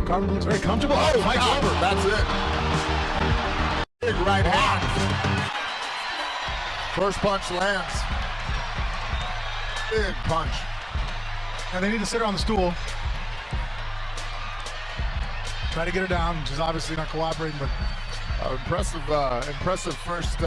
Carver looks very comfortable. Oh, my God. That's it. Big right hand. First punch lands. Big punch. And they need to sit her on the stool. Try to get her down. She's obviously not cooperating, but impressive first.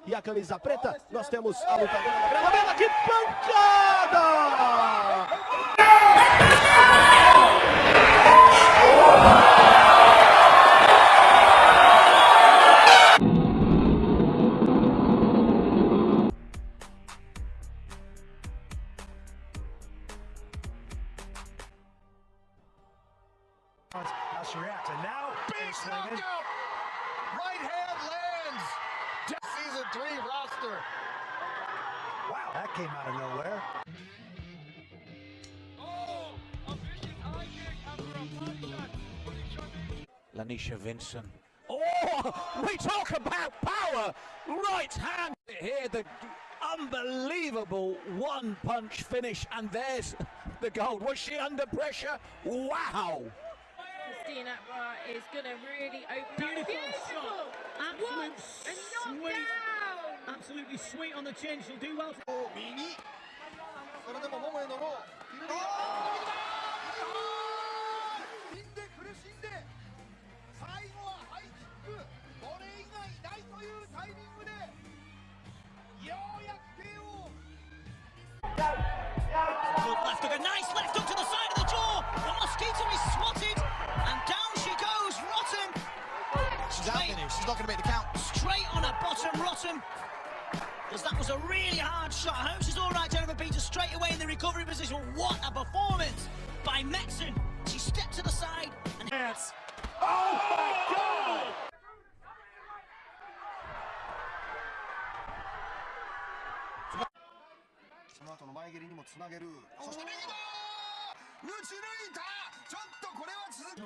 E a camisa preta, nós temos a lutadora Gabriela, que pancada! How she reacts, and now Big knockout! Right hand lands! Season 3 roster. Wow, that came out of nowhere. Lanisha Vincent. Oh, we talk about power. Right hand here, the unbelievable one-punch finish, and there's the gold. Was she under pressure? Wow. Christina is going to really open up. Beautiful shot. Absolute sweet. Down. Absolutely sweet on the chin. She'll do well. Good left hook, a nice left hook to the side of the jaw. The Mosquito is swatted, and down she goes, Rotten. She's out there. She's not going to make the count. Straight on her bottom, Rotten. Because that was a really hard shot. I hope she's all right, Jennifer Peters, straight away in the recovery position. What a performance by Metzen. She stepped to the side and... Yes. Oh, my God!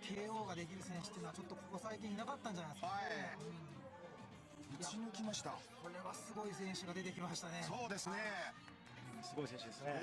KO ができる選手っていうのはちょっとここ最近いなかったんじゃないですか。はい。打ち抜きました。これはすごい選手が出てきましたね。そうですね。すごい選手ですね。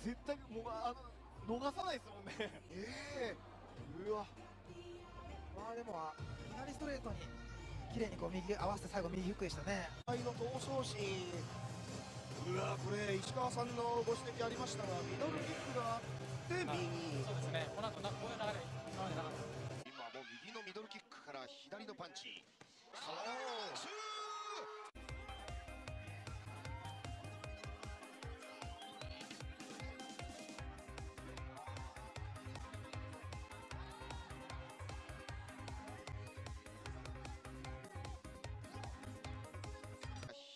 絶対もう逃さないですもんね。うわ。まあでも左ストレートに綺麗にこう右合わせて最後右フックでしたね。の闘争心。うわ、これ石川さんのご指摘ありましたが、ミドルキックがあって右。そうですね。この後こういう流れ今までなかった。今もう右のミドルキックから左のパンチ。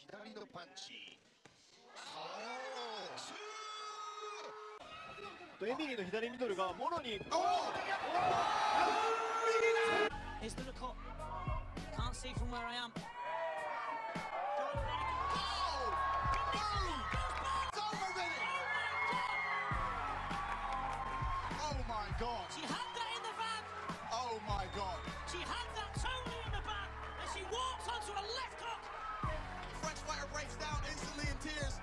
左のパンチ。エミリーの左ミドルがもろに。Here's the cut. Can't see from where I am. Oh my God! She had that in the bag. Oh my God! She had that totally in the bag, and she walks onto a left hook. French fighter breaks down instantly in tears.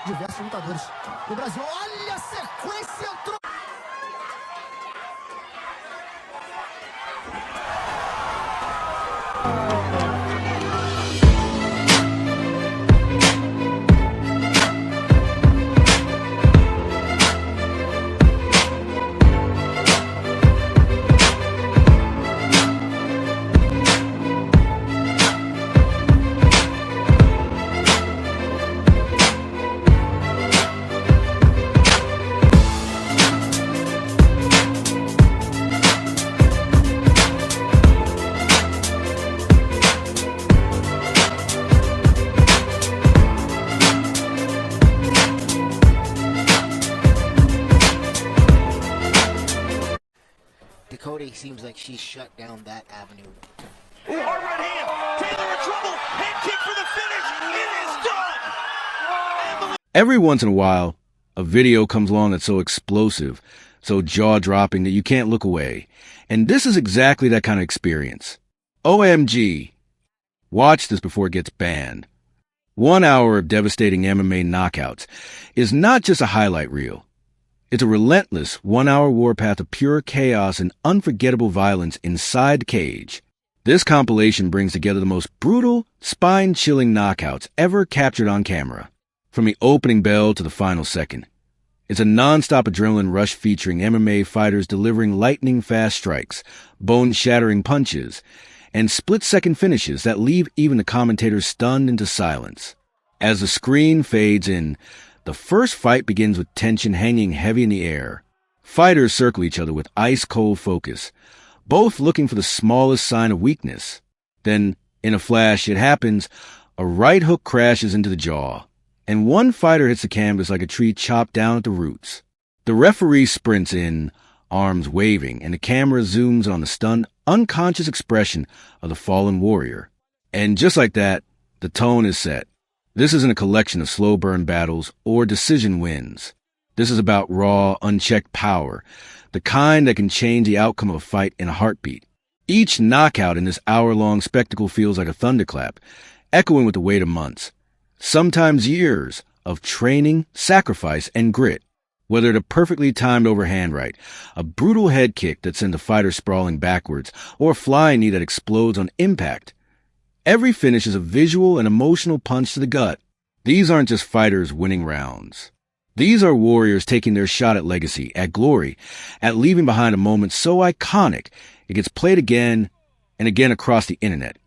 diversos lutadores do Brasil. Olha a sequência, entrou. Dakota seems like she's shut down that avenue. Hard right hand. Taylor in trouble. Head kick for the finish. It is done. Every once in a while, a video comes along that's so explosive, so jaw-dropping that you can't look away. And this is exactly that kind of experience. OMG. Watch this before it gets banned. 1 hour of devastating MMA knockouts is not just a highlight reel. It's a relentless 1 hour warpath of pure chaos and unforgettable violence inside the cage. This compilation brings together the most brutal, spine-chilling knockouts ever captured on camera. From the opening bell to the final second. It's a nonstop adrenaline rush featuring MMA fighters delivering lightning-fast strikes, bone-shattering punches, and split-second finishes that leave even the commentators stunned into silence. As the screen fades in, the first fight begins with tension hanging heavy in the air. Fighters circle each other with ice-cold focus, both looking for the smallest sign of weakness. Then, in a flash, it happens. A right hook crashes into the jaw, and one fighter hits the canvas like a tree chopped down at the roots. The referee sprints in, arms waving, and the camera zooms on the stunned, unconscious expression of the fallen warrior. And just like that, the tone is set. This isn't a collection of slow burn battles or decision wins. This is about raw, unchecked power, the kind that can change the outcome of a fight in a heartbeat. Each knockout in this hour-long spectacle feels like a thunderclap, echoing with the weight of months, sometimes years, of training, sacrifice, and grit. Whether the perfectly timed overhand right, a brutal head kick that sends a fighter sprawling backwards, or a flying knee that explodes on impact, every finish is a visual and emotional punch to the gut. These aren't just fighters winning rounds. These are warriors taking their shot at legacy, at glory, at leaving behind a moment so iconic it gets played again and again across the internet,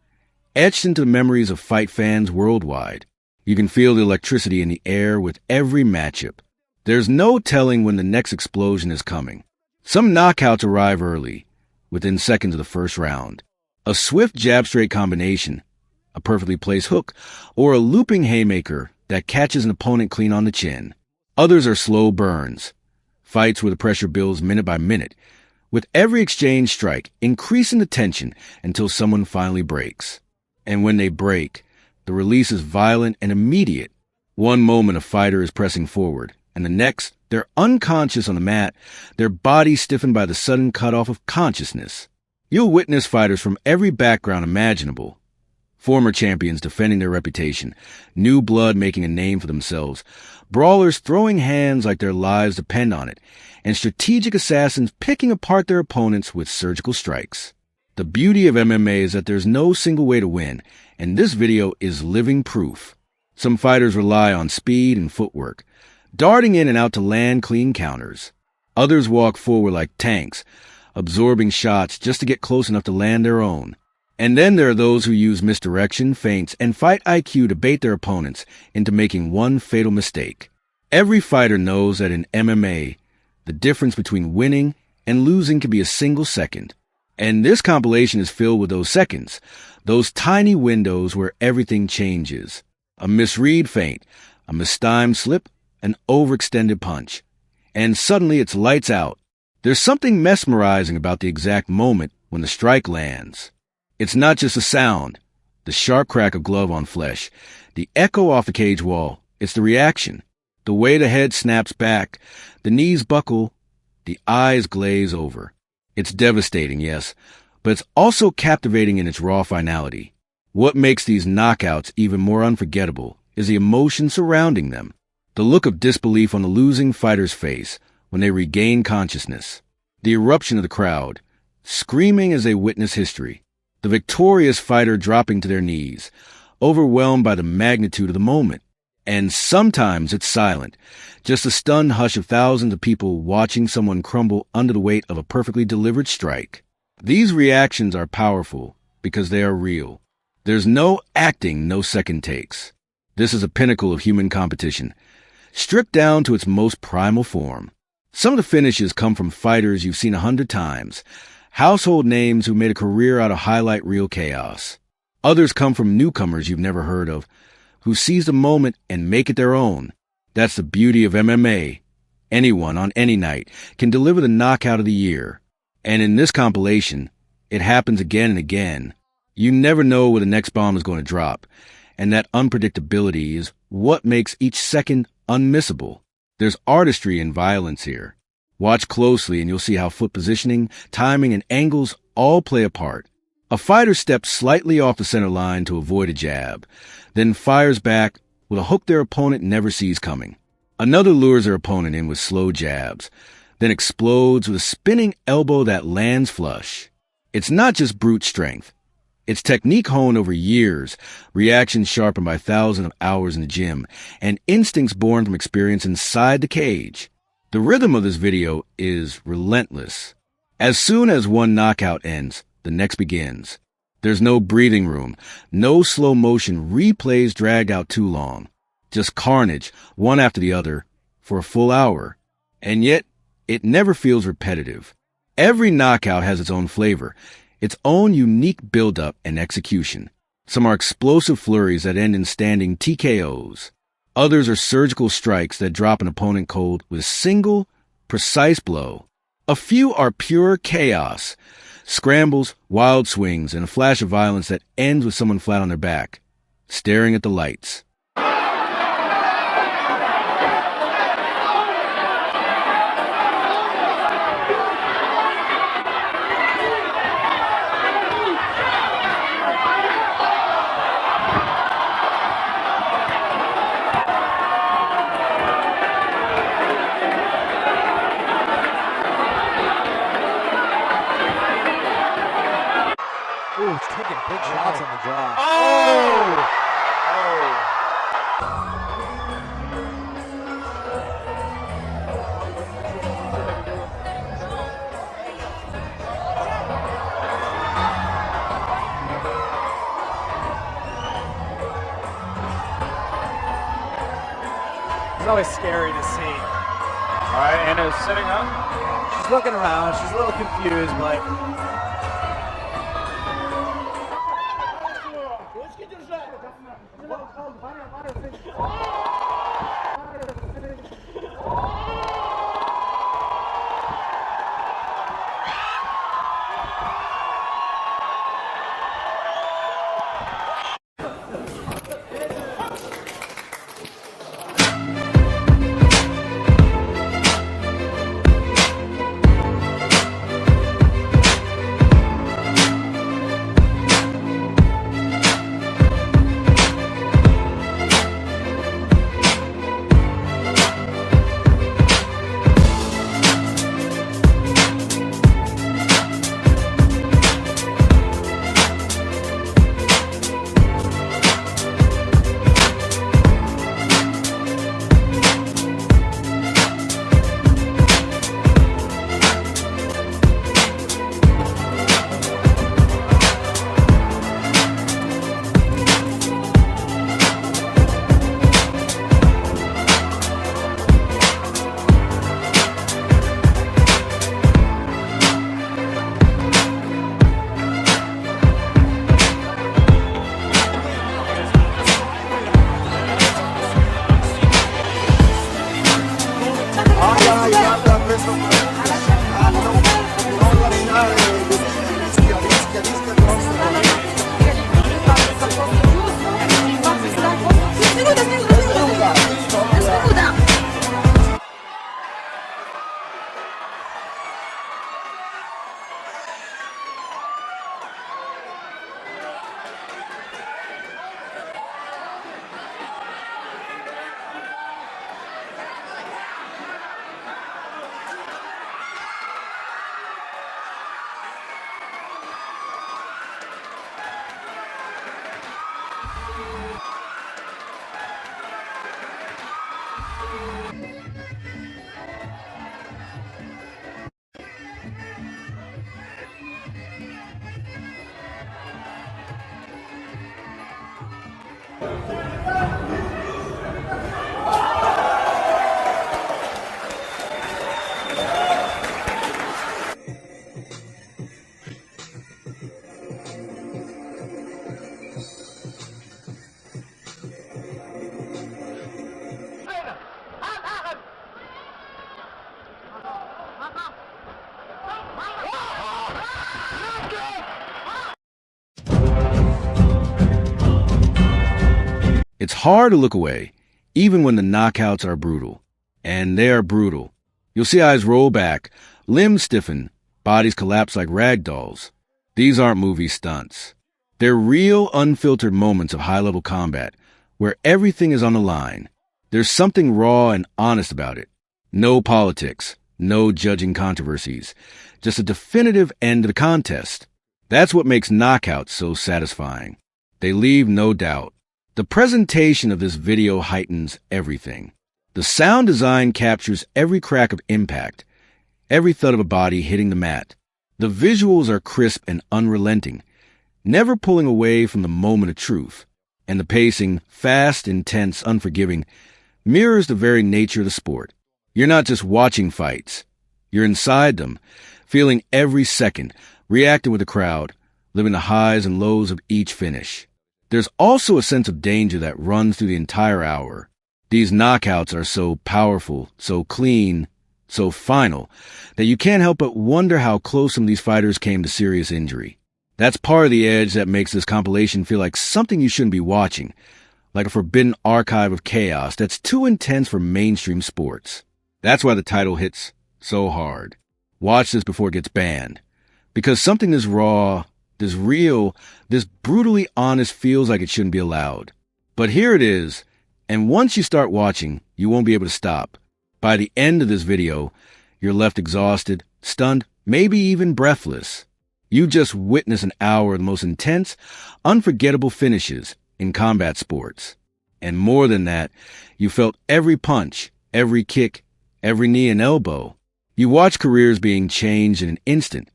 etched into the memories of fight fans worldwide. You can feel the electricity in the air with every matchup. There's no telling when the next explosion is coming. Some knockouts arrive early, within seconds of the first round. A swift jab-straight combination, a perfectly placed hook, or a looping haymaker that catches an opponent clean on the chin. Others are slow burns, fights where the pressure builds minute by minute, with every exchange strike increasing the tension until someone finally breaks. And when they break, the release is violent and immediate. One moment a fighter is pressing forward, and the next, they're unconscious on the mat, their bodies stiffened by the sudden cutoff of consciousness. You'll witness fighters from every background imaginable. Former champions defending their reputation, new blood making a name for themselves, brawlers throwing hands like their lives depend on it, and strategic assassins picking apart their opponents with surgical strikes. The beauty of MMA is that there's no single way to win, and this video is living proof. Some fighters rely on speed and footwork, darting in and out to land clean counters. Others walk forward like tanks, absorbing shots just to get close enough to land their own. And then there are those who use misdirection, feints, and fight IQ to bait their opponents into making one fatal mistake. Every fighter knows that in MMA, the difference between winning and losing can be a single second. And this compilation is filled with those seconds, those tiny windows where everything changes. A misread feint, a mistimed slip, an overextended punch. And suddenly it's lights out. There's something mesmerizing about the exact moment when the strike lands. It's not just a sound, the sharp crack of glove on flesh, the echo off the cage wall. It's the reaction, the way the head snaps back, the knees buckle, the eyes glaze over. It's devastating, yes, but it's also captivating in its raw finality. What makes these knockouts even more unforgettable is the emotion surrounding them, the look of disbelief on the losing fighter's face when they regain consciousness, the eruption of the crowd, screaming as they witness history. The victorious fighter dropping to their knees, overwhelmed by the magnitude of the moment. And sometimes it's silent, just a stunned hush of thousands of people watching someone crumble under the weight of a perfectly delivered strike. These reactions are powerful because they are real. There's no acting, no second takes. This is a pinnacle of human competition, stripped down to its most primal form. Some of the finishes come from fighters you've seen 100 times, household names who made a career out of highlight reel chaos. Others come from newcomers you've never heard of, who seize the moment and make it their own. That's the beauty of MMA. Anyone on any night can deliver the knockout of the year. And in this compilation, it happens again and again. You never know where the next bomb is going to drop, and that unpredictability is what makes each second unmissable. There's artistry and violence here. Watch closely and you'll see how foot positioning, timing, and angles all play a part. A fighter steps slightly off the center line to avoid a jab, then fires back with a hook their opponent never sees coming. Another lures their opponent in with slow jabs, then explodes with a spinning elbow that lands flush. It's not just brute strength. It's technique honed over years, reactions sharpened by thousands of hours in the gym, and instincts born from experience inside the cage. The rhythm of this video is relentless. As soon as one knockout ends, the next begins. There's no breathing room, no slow motion replays dragged out too long. Just carnage, one after the other, for a full hour. And yet, it never feels repetitive. Every knockout has its own flavor, its own unique build-up and execution. Some are explosive flurries that end in standing TKOs. Others are surgical strikes that drop an opponent cold with a single, precise blow. A few are pure chaos, scrambles, wild swings, and a flash of violence that ends with someone flat on their back, staring at the lights. Ooh, it's taking big shots on the jaw. Oh! It's always scary to see. All right, Anna's sitting up. She's looking around. She's a little confused, but hard to look away, even when the knockouts are brutal. And they are brutal. You'll see eyes roll back, limbs stiffen, bodies collapse like rag dolls. These aren't movie stunts. They're real, unfiltered moments of high-level combat where everything is on the line. There's something raw and honest about it. No politics, no judging controversies, just a definitive end to the contest. That's what makes knockouts so satisfying. They leave no doubt. The presentation of this video heightens everything. The sound design captures every crack of impact, every thud of a body hitting the mat. The visuals are crisp and unrelenting, never pulling away from the moment of truth. And the pacing, fast, intense, unforgiving, mirrors the very nature of the sport. You're not just watching fights. You're inside them, feeling every second, reacting with the crowd, living the highs and lows of each finish. There's also a sense of danger that runs through the entire hour. These knockouts are so powerful, so clean, so final, that you can't help but wonder how close some of these fighters came to serious injury. That's part of the edge that makes this compilation feel like something you shouldn't be watching, like a forbidden archive of chaos that's too intense for mainstream sports. That's why the title hits so hard. Watch this before it gets banned. Because something this raw, this real, this brutally honest feels like it shouldn't be allowed. But here it is, and once you start watching, you won't be able to stop. By the end of this video, you're left exhausted, stunned, maybe even breathless. You just witnessed an hour of the most intense, unforgettable finishes in combat sports. And more than that, you felt every punch, every kick, every knee and elbow. You watched careers being changed in an instant,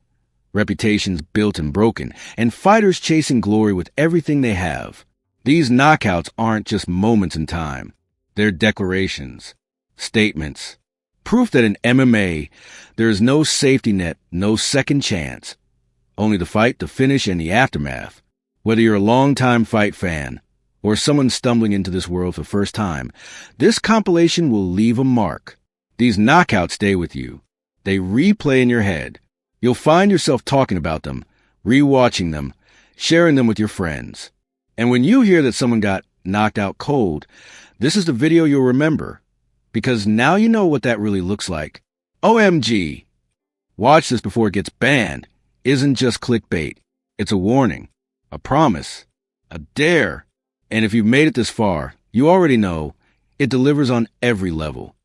reputations built and broken, and fighters chasing glory with everything they have. These knockouts aren't just moments in time. They're declarations, statements, proof that in MMA, there is no safety net, no second chance. Only the fight, the finish, and the aftermath. Whether you're a longtime fight fan or someone stumbling into this world for the first time, this compilation will leave a mark. These knockouts stay with you. They replay in your head. You'll find yourself talking about them, rewatching them, sharing them with your friends. And when you hear that someone got knocked out cold, this is the video you'll remember. Because now you know what that really looks like. OMG! Watch this before it gets banned isn't just clickbait. It's a warning, a promise, a dare. And if you've made it this far, you already know it delivers on every level.